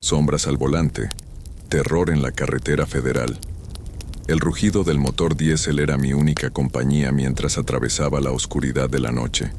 sombras al volante, terror en la carretera federal. El rugido del motor diésel era mi única compañía mientras atravesaba la oscuridad de la noche.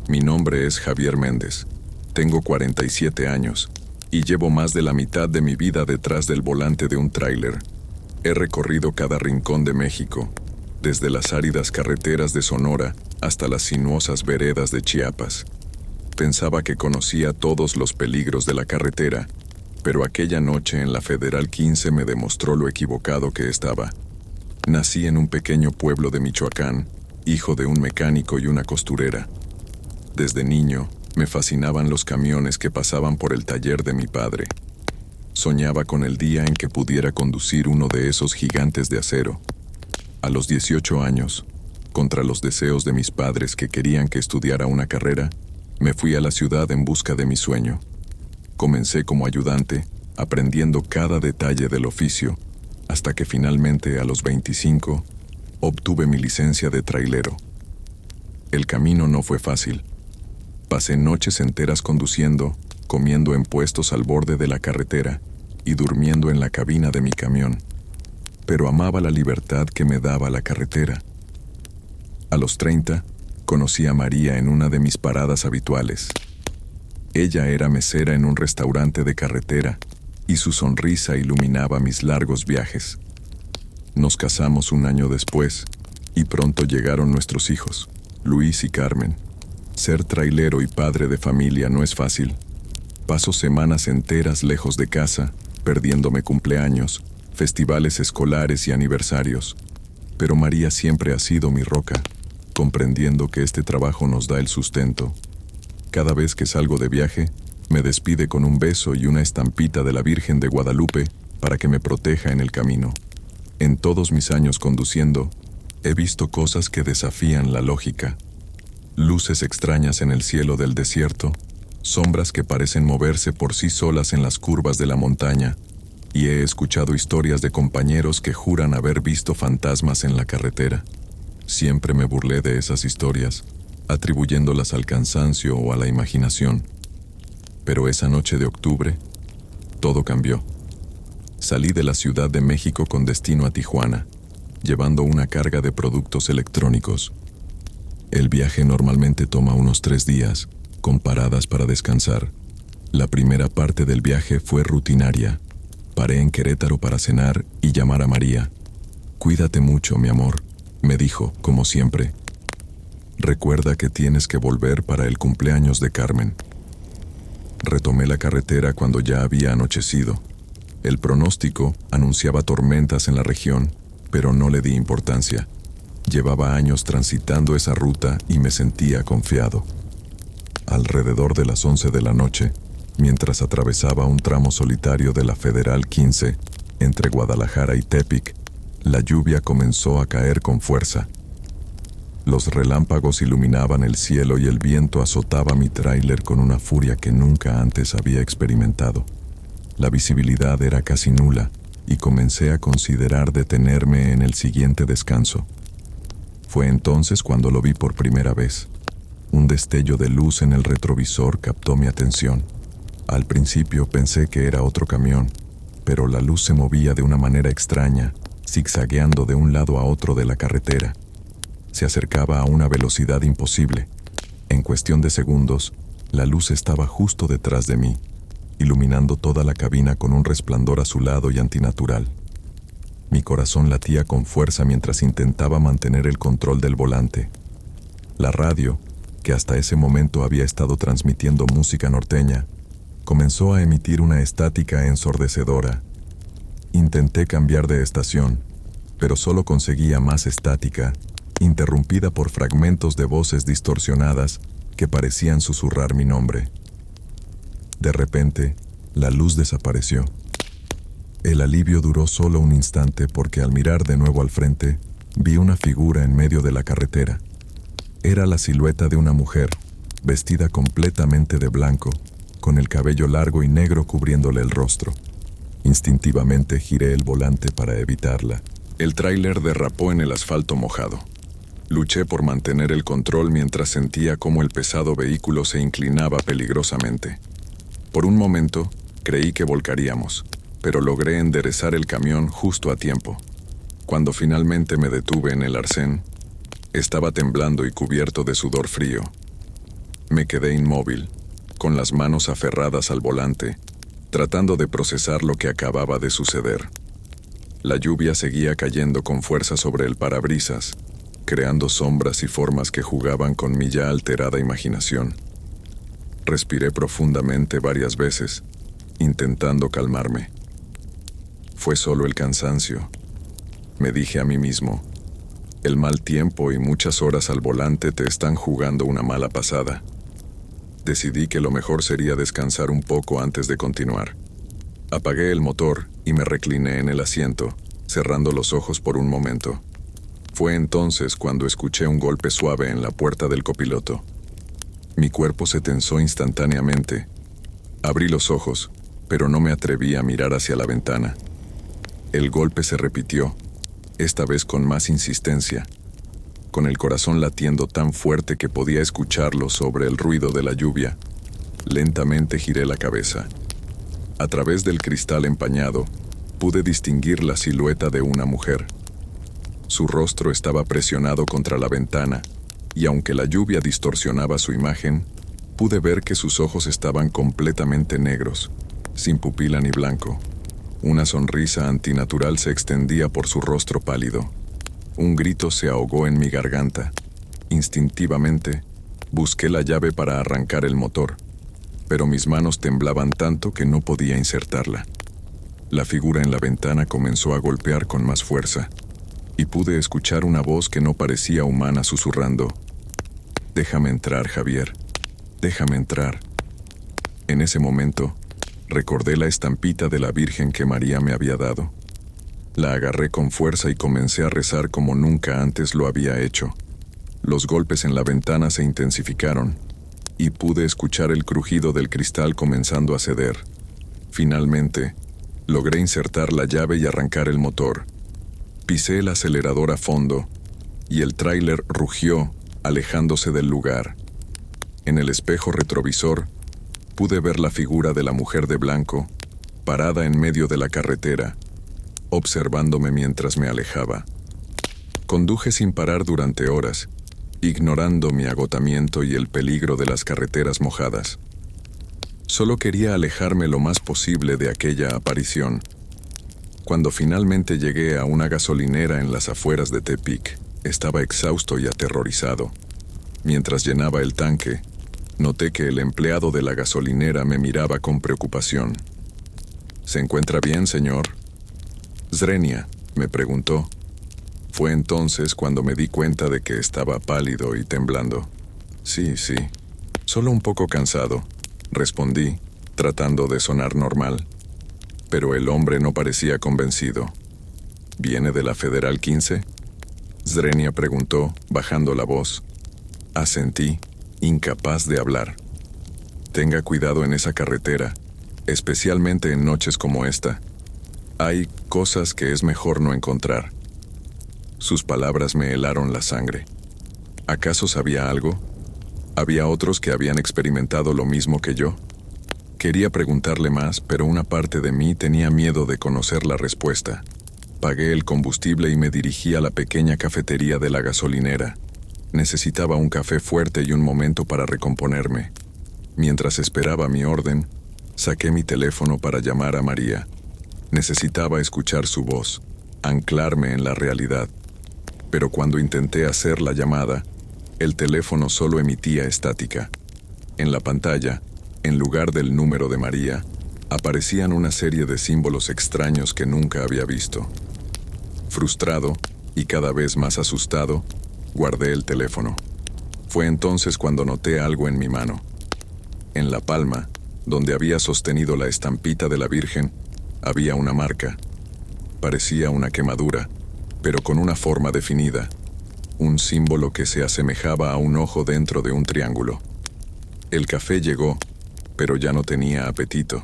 Mi nombre es Javier Méndez. Tengo 47 años y llevo más de la mitad de mi vida detrás del volante de un tráiler. He recorrido cada rincón de México, desde las áridas carreteras de Sonora hasta las sinuosas veredas de Chiapas. Pensaba que conocía todos los peligros de la carretera, pero aquella noche en la Federal 15 me demostró lo equivocado que estaba. Nací en un pequeño pueblo de Michoacán, hijo de un mecánico y una costurera. Desde niño, me fascinaban los camiones que pasaban por el taller de mi padre. Soñaba con el día en que pudiera conducir uno de esos gigantes de acero. A los 18 años, contra los deseos de mis padres que querían que estudiara una carrera, me fui a la ciudad en busca de mi sueño. Comencé como ayudante, aprendiendo cada detalle del oficio, hasta que finalmente, a los 25, obtuve mi licencia de trailero. El camino no fue fácil. Pasé noches enteras conduciendo, comiendo en puestos al borde de la carretera y durmiendo en la cabina de mi camión. Pero amaba la libertad que me daba la carretera. A los 30, conocí a María en una de mis paradas habituales. Ella era mesera en un restaurante de carretera y su sonrisa iluminaba mis largos viajes. Nos casamos un año después y pronto llegaron nuestros hijos, Luis y Carmen. Ser trailero y padre de familia no es fácil. Paso semanas enteras lejos de casa, perdiéndome cumpleaños, festivales escolares y aniversarios. Pero María siempre ha sido mi roca, comprendiendo que este trabajo nos da el sustento. Cada vez que salgo de viaje, me despide con un beso y una estampita de la Virgen de Guadalupe para que me proteja en el camino. En todos mis años conduciendo, he visto cosas que desafían la lógica. Luces extrañas en el cielo del desierto, sombras que parecen moverse por sí solas en las curvas de la montaña, y he escuchado historias de compañeros que juran haber visto fantasmas en la carretera. Siempre me burlé de esas historias, atribuyéndolas al cansancio o a la imaginación. Pero esa noche de octubre, todo cambió. Salí de la Ciudad de México con destino a Tijuana, llevando una carga de productos electrónicos. El viaje normalmente toma unos 3 días, con paradas para descansar. La primera parte del viaje fue rutinaria. Paré en Querétaro para cenar y llamar a María. «Cuídate mucho, mi amor», me dijo, como siempre. «Recuerda que tienes que volver para el cumpleaños de Carmen». Retomé la carretera cuando ya había anochecido. El pronóstico anunciaba tormentas en la región, pero no le di importancia. Llevaba años transitando esa ruta y me sentía confiado. Alrededor de las 11 de la noche, mientras atravesaba un tramo solitario de la Federal 15, entre Guadalajara y Tepic, la lluvia comenzó a caer con fuerza. Los relámpagos iluminaban el cielo y el viento azotaba mi tráiler con una furia que nunca antes había experimentado. La visibilidad era casi nula y comencé a considerar detenerme en el siguiente descanso. Fue entonces cuando lo vi por primera vez. Un destello de luz en el retrovisor captó mi atención. Al principio pensé que era otro camión, pero la luz se movía de una manera extraña, zigzagueando de un lado a otro de la carretera. Se acercaba a una velocidad imposible. En cuestión de segundos, la luz estaba justo detrás de mí, iluminando toda la cabina con un resplandor azulado y antinatural. Mi corazón latía con fuerza mientras intentaba mantener el control del volante. La radio, que hasta ese momento había estado transmitiendo música norteña, comenzó a emitir una estática ensordecedora. Intenté cambiar de estación, pero solo conseguía más estática, interrumpida por fragmentos de voces distorsionadas que parecían susurrar mi nombre. De repente, la luz desapareció. El alivio duró solo un instante porque al mirar de nuevo al frente, vi una figura en medio de la carretera. Era la silueta de una mujer, vestida completamente de blanco, con el cabello largo y negro cubriéndole el rostro. Instintivamente giré el volante para evitarla. El tráiler derrapó en el asfalto mojado. Luché por mantener el control mientras sentía cómo el pesado vehículo se inclinaba peligrosamente. Por un momento, Creí que volcaríamos, pero logré enderezar el camión justo a tiempo. Cuando finalmente me detuve en el arcén, estaba temblando y cubierto de sudor frío. Me quedé inmóvil, con las manos aferradas al volante, tratando de procesar lo que acababa de suceder. La lluvia seguía cayendo con fuerza sobre el parabrisas, creando sombras y formas que jugaban con mi ya alterada imaginación. Respiré profundamente varias veces, intentando calmarme. Fue solo el cansancio, me dije a mí mismo. El mal tiempo y muchas horas al volante te están jugando una mala pasada. Decidí que lo mejor sería descansar un poco antes de continuar. Apagué el motor y me recliné en el asiento, cerrando los ojos por un momento. Fue entonces cuando escuché un golpe suave en la puerta del copiloto. Mi cuerpo se tensó instantáneamente. Abrí los ojos, pero no me atreví a mirar hacia la ventana. El golpe se repitió, esta vez con más insistencia, con el corazón latiendo tan fuerte que podía escucharlo sobre el ruido de la lluvia. Lentamente giré la cabeza. A través del cristal empañado, pude distinguir la silueta de una mujer. Su rostro estaba presionado contra la ventana, y aunque la lluvia distorsionaba su imagen, pude ver que sus ojos estaban completamente negros, sin pupila ni blanco. Una sonrisa antinatural se extendía por su rostro pálido. Un grito se ahogó en mi garganta. Instintivamente, busqué la llave para arrancar el motor, pero mis manos temblaban tanto que no podía insertarla. La figura en la ventana comenzó a golpear con más fuerza, y pude escuchar una voz que no parecía humana susurrando: «Déjame entrar, Javier. Déjame entrar». En ese momento, recordé la estampita de la Virgen que María me había dado. La agarré con fuerza y comencé a rezar como nunca antes lo había hecho. Los golpes en la ventana se intensificaron, y pude escuchar el crujido del cristal comenzando a ceder. Finalmente, logré insertar la llave y arrancar el motor. Pisé el acelerador a fondo, y el tráiler rugió, alejándose del lugar. En el espejo retrovisor, pude ver la figura de la mujer de blanco, parada en medio de la carretera, observándome mientras me alejaba. Conduje sin parar durante horas, ignorando mi agotamiento y el peligro de las carreteras mojadas. Solo quería alejarme lo más posible de aquella aparición. Cuando finalmente llegué a una gasolinera en las afueras de Tepic, estaba exhausto y aterrorizado. Mientras llenaba el tanque, noté que el empleado de la gasolinera me miraba con preocupación. «¿Se encuentra bien, señor?» «Zrenia», me preguntó. Fue entonces cuando me di cuenta de que estaba pálido y temblando. «Sí, solo un poco cansado», respondí, tratando de sonar normal. Pero el hombre no parecía convencido. «¿Viene de la Federal 15?» Zrenia preguntó, bajando la voz. Asentí, incapaz de hablar. «Tenga cuidado en esa carretera, especialmente en noches como esta. Hay cosas que es mejor no encontrar». Sus palabras me helaron la sangre. ¿Acaso sabía algo? ¿Había otros que habían experimentado lo mismo que yo? Quería preguntarle más, pero una parte de mí tenía miedo de conocer la respuesta. Pagué el combustible y me dirigí a la pequeña cafetería de la gasolinera. Necesitaba un café fuerte y un momento para recomponerme. Mientras esperaba mi orden, saqué mi teléfono para llamar a María. Necesitaba escuchar su voz, anclarme en la realidad. Pero cuando intenté hacer la llamada, el teléfono solo emitía estática. En la pantalla, en lugar del número de María, aparecían una serie de símbolos extraños que nunca había visto. Frustrado y cada vez más asustado, guardé el teléfono. Fue entonces cuando noté algo en mi mano. En la palma, donde había sostenido la estampita de la Virgen, había una marca. Parecía una quemadura, pero con una forma definida, un símbolo que se asemejaba a un ojo dentro de un triángulo. El café llegó, pero ya no tenía apetito.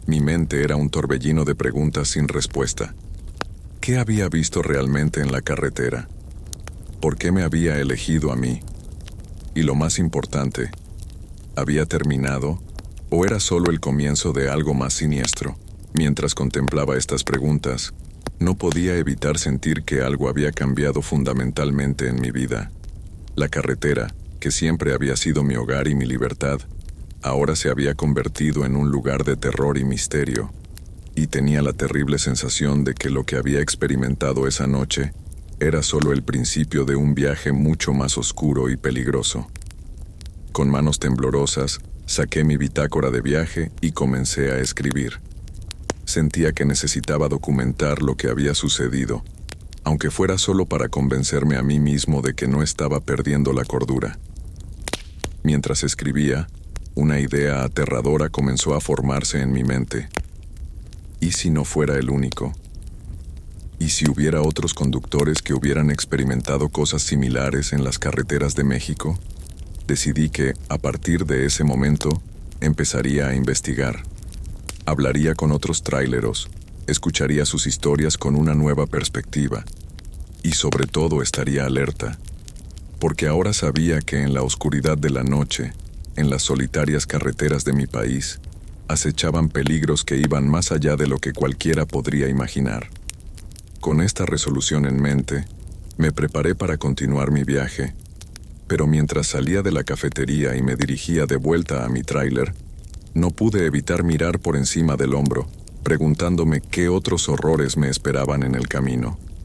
Mi mente era un torbellino de preguntas sin respuesta. ¿Qué había visto realmente en la carretera? ¿Por qué me había elegido a mí? Y lo más importante, ¿había terminado ¿O era solo el comienzo de algo más siniestro? Mientras contemplaba estas preguntas, no podía evitar sentir que algo había cambiado fundamentalmente en mi vida. La carretera, que siempre había sido mi hogar y mi libertad, ahora se había convertido en un lugar de terror y misterio, y tenía la terrible sensación de que lo que había experimentado esa noche era solo el principio de un viaje mucho más oscuro y peligroso. Con manos temblorosas, saqué mi bitácora de viaje y comencé a escribir. Sentía que necesitaba documentar lo que había sucedido, aunque fuera solo para convencerme a mí mismo de que no estaba perdiendo la cordura. Mientras escribía, una idea aterradora comenzó a formarse en mi mente. ¿Y si no fuera el único? ¿Y si hubiera otros conductores que hubieran experimentado cosas similares en las carreteras de México? Decidí que, a partir de ese momento, empezaría a investigar. Hablaría con otros tráileros, escucharía sus historias con una nueva perspectiva, y sobre todo estaría alerta, porque ahora sabía que en la oscuridad de la noche, en las solitarias carreteras de mi país, acechaban peligros que iban más allá de lo que cualquiera podría imaginar. Con esta resolución en mente, me preparé para continuar mi viaje, pero mientras salía de la cafetería y me dirigía de vuelta a mi tráiler, no pude evitar mirar por encima del hombro, preguntándome qué otros horrores me esperaban en el camino.